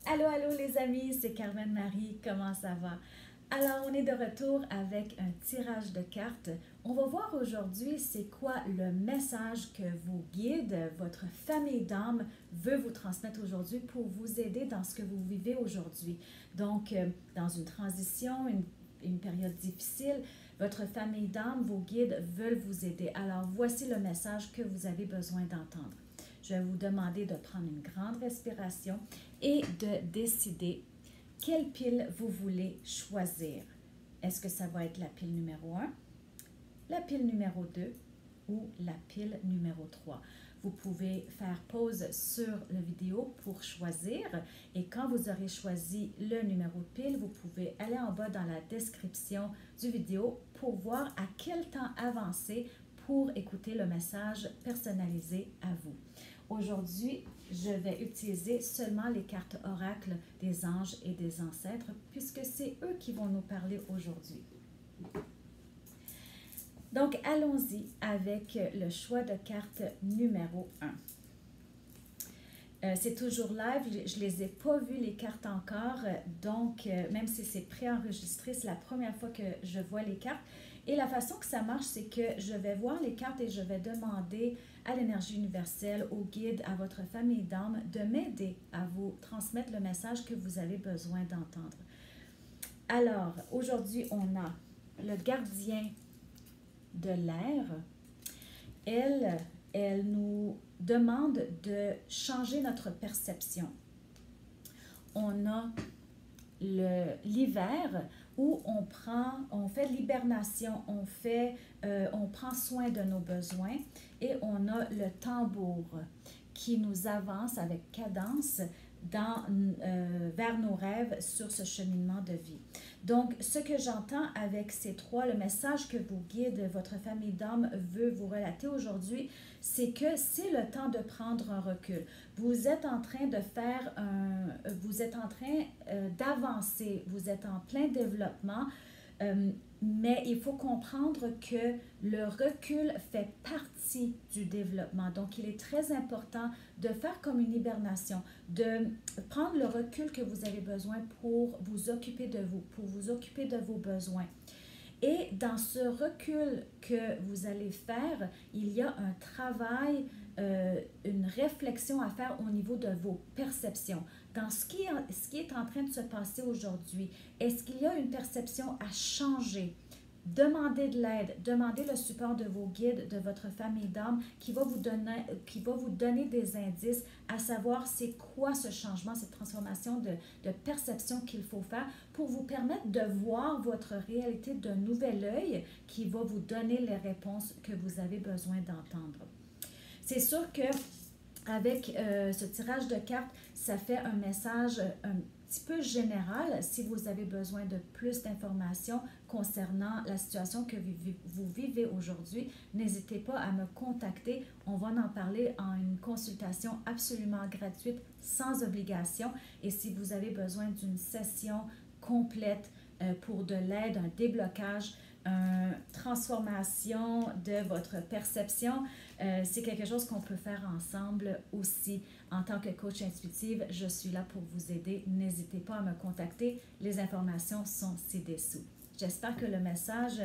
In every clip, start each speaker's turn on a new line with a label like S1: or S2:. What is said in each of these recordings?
S1: Allô, allô les amis, c'est Carmen Marie, comment ça va? Alors, on est de retour avec un tirage de cartes. On va voir aujourd'hui c'est quoi le message que vos guides, votre famille d'âme veut vous transmettre aujourd'hui pour vous aider dans ce que vous vivez aujourd'hui. Donc, dans une transition, une période difficile, votre famille d'âme, vos guides veulent vous aider. Alors, voici le message que vous avez besoin d'entendre. Je vais vous demander de prendre une grande respiration et de décider quelle pile vous voulez choisir. Est-ce que ça va être la pile numéro 1, la pile numéro 2 ou la pile numéro 3? Vous pouvez faire pause sur la vidéo pour choisir et quand vous aurez choisi le numéro de pile, vous pouvez aller en bas dans la description du vidéo pour voir à quel temps avancer pour écouter le message personnalisé à vous. Aujourd'hui, je vais utiliser seulement les cartes oracles des anges et des ancêtres puisque c'est eux qui vont nous parler aujourd'hui. Donc, allons-y avec le choix de carte numéro 1. C'est toujours live, je ne les ai pas vues les cartes encore, donc même si c'est préenregistré, c'est la première fois que je vois les cartes. Et la façon que ça marche, c'est que je vais voir les cartes et je vais demander à l'énergie universelle, au guide, à votre famille d'âme, de m'aider à vous transmettre le message que vous avez besoin d'entendre. Alors, aujourd'hui, on a le gardien de l'air. Elle nous demande de changer notre perception. On a l'hiver où on fait l'hibernation, on prend soin de nos besoins et on a le tambour qui nous avance avec cadence vers nos rêves sur ce cheminement de vie. Donc, ce que j'entends avec ces trois, le message que vos guides, votre famille d'âme veut vous relater aujourd'hui, c'est que c'est le temps de prendre un recul. Vous êtes en train de d'avancer, vous êtes en plein développement, mais il faut comprendre que le recul fait partie du développement. Donc, il est très important de faire comme une hibernation, de prendre le recul que vous avez besoin pour vous occuper de vous, pour vous occuper de vos besoins. Et dans ce recul que vous allez faire, il y a un travail, une réflexion à faire au niveau de vos perceptions. Dans ce qui est en train de se passer aujourd'hui, est-ce qu'il y a une perception à changer? Demandez de l'aide, demandez le support de vos guides, de votre famille d'âme qui va vous donner des indices à savoir c'est quoi ce changement, cette transformation de perception qu'il faut faire pour vous permettre de voir votre réalité d'un nouvel œil qui va vous donner les réponses que vous avez besoin d'entendre. C'est sûr que avec ce tirage de cartes, ça fait un message un petit peu général. Si vous avez besoin de plus d'informations concernant la situation que vous vivez aujourd'hui, n'hésitez pas à me contacter. On va en parler en une consultation absolument gratuite, sans obligation. Et si vous avez besoin d'une session complète pour de l'aide, un déblocage, une transformation de votre perception, c'est quelque chose qu'on peut faire ensemble aussi. En tant que coach intuitive, je suis là pour vous aider. N'hésitez pas à me contacter. Les informations sont ci-dessous. J'espère que le message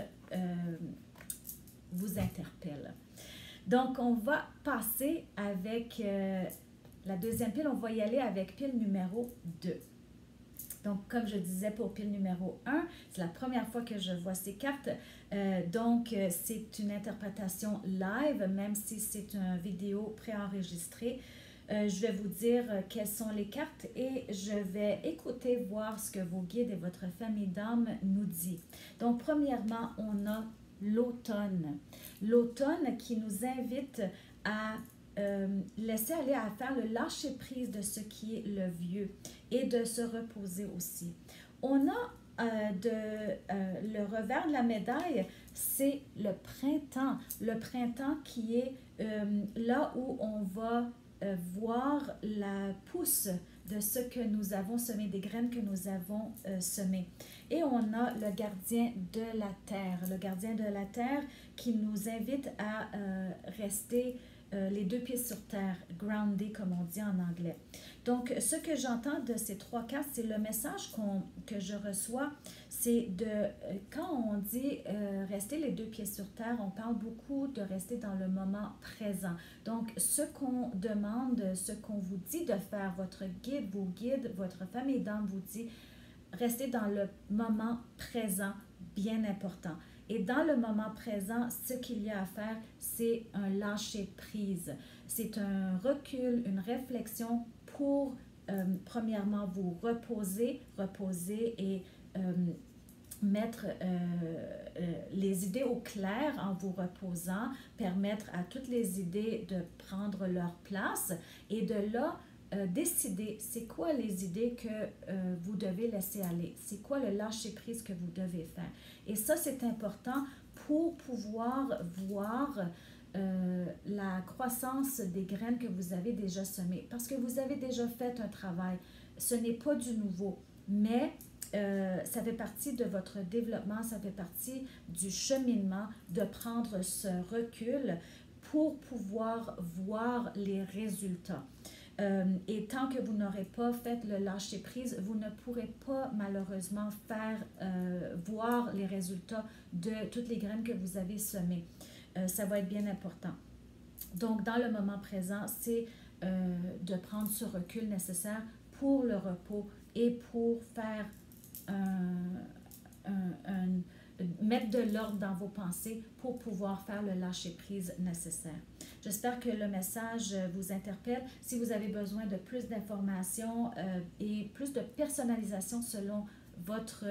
S1: vous interpelle. Donc, on va passer avec la deuxième pile. On va y aller avec pile numéro 2. Donc, comme je disais pour pile numéro 1, c'est la première fois que je vois ces cartes. Donc, c'est une interprétation live, même si c'est une vidéo préenregistrée. Je vais vous dire quelles sont les cartes et je vais écouter, voir ce que vos guides et votre famille d'âme nous dit. Donc, premièrement, on a l'automne. L'automne qui nous invite à laisser aller, à faire le lâcher-prise de ce qui est le vieux et de se reposer aussi. On a le revers de la médaille, c'est le printemps. Le printemps qui est là où on va voir la pousse de ce que nous avons semé, des graines que nous avons semées. Et on a le gardien de la terre qui nous invite à rester les deux pieds sur terre, grounded comme on dit en anglais. Donc, ce que j'entends de ces trois cartes, c'est le message que je reçois, c'est quand on dit rester les deux pieds sur terre, on parle beaucoup de rester dans le moment présent. Donc, ce qu'on demande, ce qu'on vous dit de faire, votre guide, vos guides, votre famille d'âme vous dit, restez dans le moment présent, bien important. Et dans le moment présent, ce qu'il y a à faire, c'est un lâcher-prise. C'est un recul, une réflexion pour, premièrement, vous reposer et mettre les idées au clair en vous reposant, permettre à toutes les idées de prendre leur place et de là, décider c'est quoi les idées que vous devez laisser aller, c'est quoi le lâcher-prise que vous devez faire. Et ça, c'est important pour pouvoir voir la croissance des graines que vous avez déjà semées. Parce que vous avez déjà fait un travail. Ce n'est pas du nouveau, mais ça fait partie de votre développement, ça fait partie du cheminement de prendre ce recul pour pouvoir voir les résultats. Et tant que vous n'aurez pas fait le lâcher-prise, vous ne pourrez pas malheureusement voir les résultats de toutes les graines que vous avez semées. Ça va être bien important. Donc, dans le moment présent, c'est de prendre ce recul nécessaire pour le repos et pour faire mettre de l'ordre dans vos pensées pour pouvoir faire le lâcher-prise nécessaire. J'espère que le message vous interpelle. Si vous avez besoin de plus d'informations et plus de personnalisation selon votre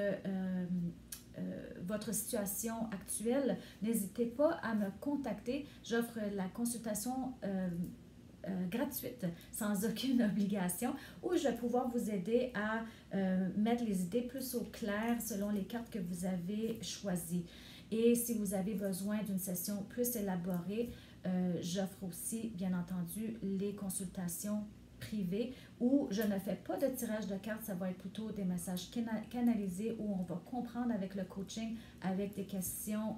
S1: situation actuelle, n'hésitez pas à me contacter. J'offre la consultation gratuite, sans aucune obligation, où je vais pouvoir vous aider à mettre les idées plus au clair selon les cartes que vous avez choisies. Et si vous avez besoin d'une session plus élaborée, j'offre aussi, bien entendu, les consultations privées où je ne fais pas de tirage de cartes, ça va être plutôt des messages canalisés où on va comprendre avec le coaching, avec des questions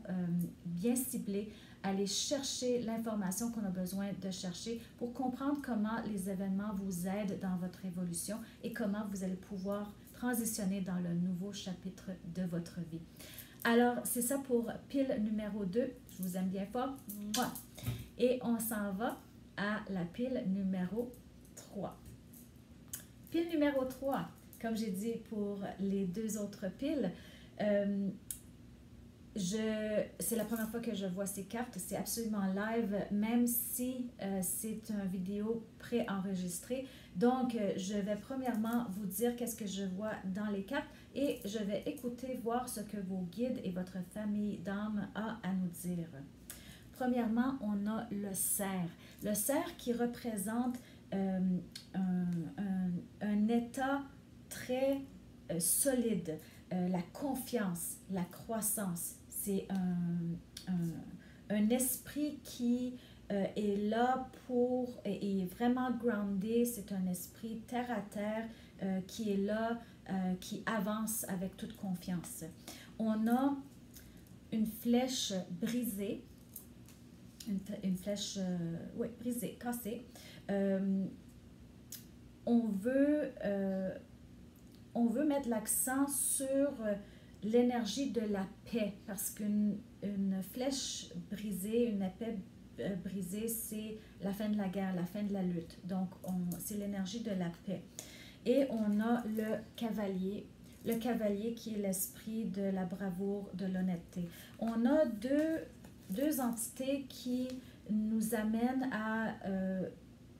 S1: bien ciblées, aller chercher l'information qu'on a besoin de chercher pour comprendre comment les événements vous aident dans votre évolution et comment vous allez pouvoir transitionner dans le nouveau chapitre de votre vie. Alors, c'est ça pour pile numéro 2. Je vous aime bien fort. Mouah. Et on s'en va à la pile numéro 3. Pile numéro 3, comme j'ai dit pour les deux autres piles, c'est la première fois que je vois ces cartes. C'est absolument live, même si c'est une vidéo préenregistrée. Donc, je vais premièrement vous dire qu'est-ce que je vois dans les cartes et je vais écouter, voir ce que vos guides et votre famille d'âme a à nous dire. Premièrement, on a le cerf. Le cerf qui représente un état très solide, la confiance, la croissance. C'est un esprit qui est là est vraiment groundé. C'est un esprit terre à terre qui est là, qui avance avec toute confiance. On a une flèche brisée, une flèche brisée, cassée. On veut mettre l'accent sur l'énergie de la paix parce qu'une flèche brisée, une épée brisée, c'est la fin de la guerre, la fin de la lutte. Donc, c'est l'énergie de la paix. Et on a le cavalier qui est l'esprit de la bravoure, de l'honnêteté. On a deux entités qui nous amènent à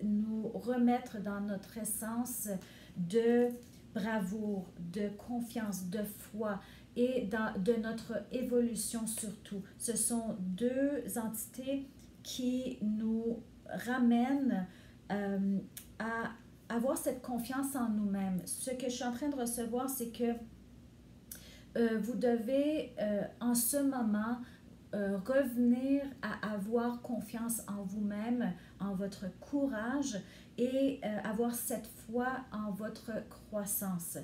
S1: nous remettre dans notre essence de bravoure, de confiance, de foi et de notre évolution surtout. Ce sont deux entités qui nous ramènent à avoir cette confiance en nous-mêmes. Ce que je suis en train de recevoir, c'est que vous devez en ce moment revenir à avoir confiance en vous-même, en votre courage et avoir cette foi en votre croissance.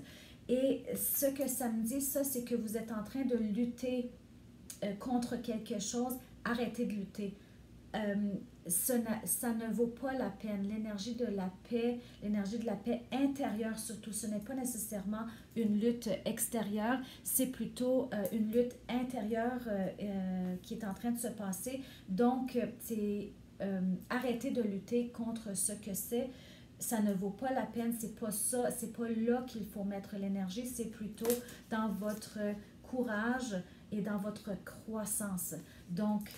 S1: Et ce que ça me dit, ça, c'est que vous êtes en train de lutter contre quelque chose. Arrêtez de lutter. ça ne vaut pas la peine. L'énergie de la paix intérieure surtout, ce n'est pas nécessairement une lutte extérieure, c'est plutôt une lutte intérieure qui est en train de se passer. Donc, c'est arrêter de lutter contre ce que c'est. Ça ne vaut pas la peine, c'est pas ça, c'est pas là qu'il faut mettre l'énergie, c'est plutôt dans votre courage et dans votre croissance. Donc,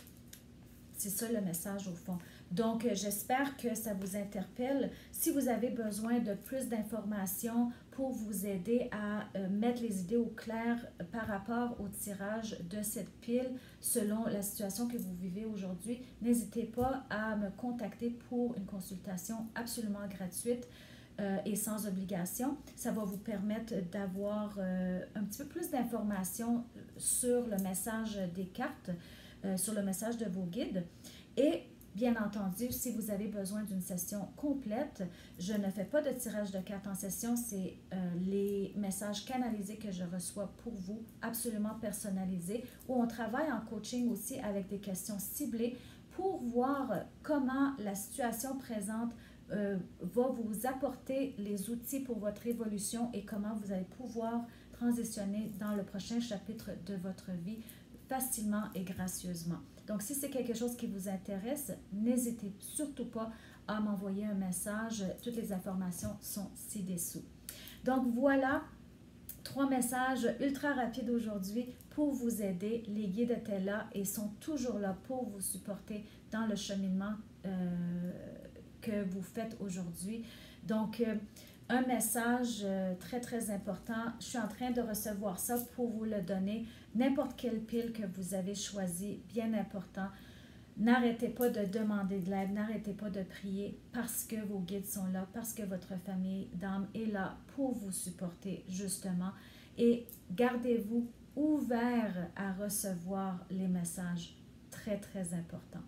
S1: c'est ça le message au fond. Donc, j'espère que ça vous interpelle. Si vous avez besoin de plus d'informations pour vous aider à mettre les idées au clair par rapport au tirage de cette pile selon la situation que vous vivez aujourd'hui, n'hésitez pas à me contacter pour une consultation absolument gratuite et sans obligation. Ça va vous permettre d'avoir un petit peu plus d'informations sur le message des cartes, sur le message de vos guides. Et bien entendu, si vous avez besoin d'une session complète, je ne fais pas de tirage de cartes en session, c'est les messages canalisés que je reçois pour vous, absolument personnalisés, où on travaille en coaching aussi avec des questions ciblées pour voir comment la situation présente va vous apporter les outils pour votre évolution et comment vous allez pouvoir transitionner dans le prochain chapitre de votre vie facilement et gracieusement. Donc, si c'est quelque chose qui vous intéresse, n'hésitez surtout pas à m'envoyer un message. Toutes les informations sont ci-dessous. Donc, voilà 3 messages ultra rapides aujourd'hui pour vous aider. Les guides étaient là et sont toujours là pour vous supporter dans le cheminement que vous faites aujourd'hui. Donc, un message très, très important. Je suis en train de recevoir ça pour vous le donner. N'importe quelle pile que vous avez choisie, bien important. N'arrêtez pas de demander de l'aide, n'arrêtez pas de prier parce que vos guides sont là, parce que votre famille d'âme est là pour vous supporter justement. Et gardez-vous ouvert à recevoir les messages très, très importants.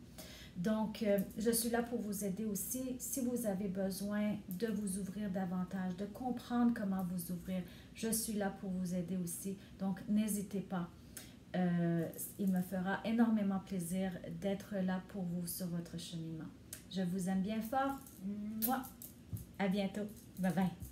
S1: Donc, je suis là pour vous aider aussi. Si vous avez besoin de vous ouvrir davantage, de comprendre comment vous ouvrir, je suis là pour vous aider aussi. Donc, n'hésitez pas. Il me fera énormément plaisir d'être là pour vous sur votre cheminement. Je vous aime bien fort. Moi, à bientôt. Bye bye.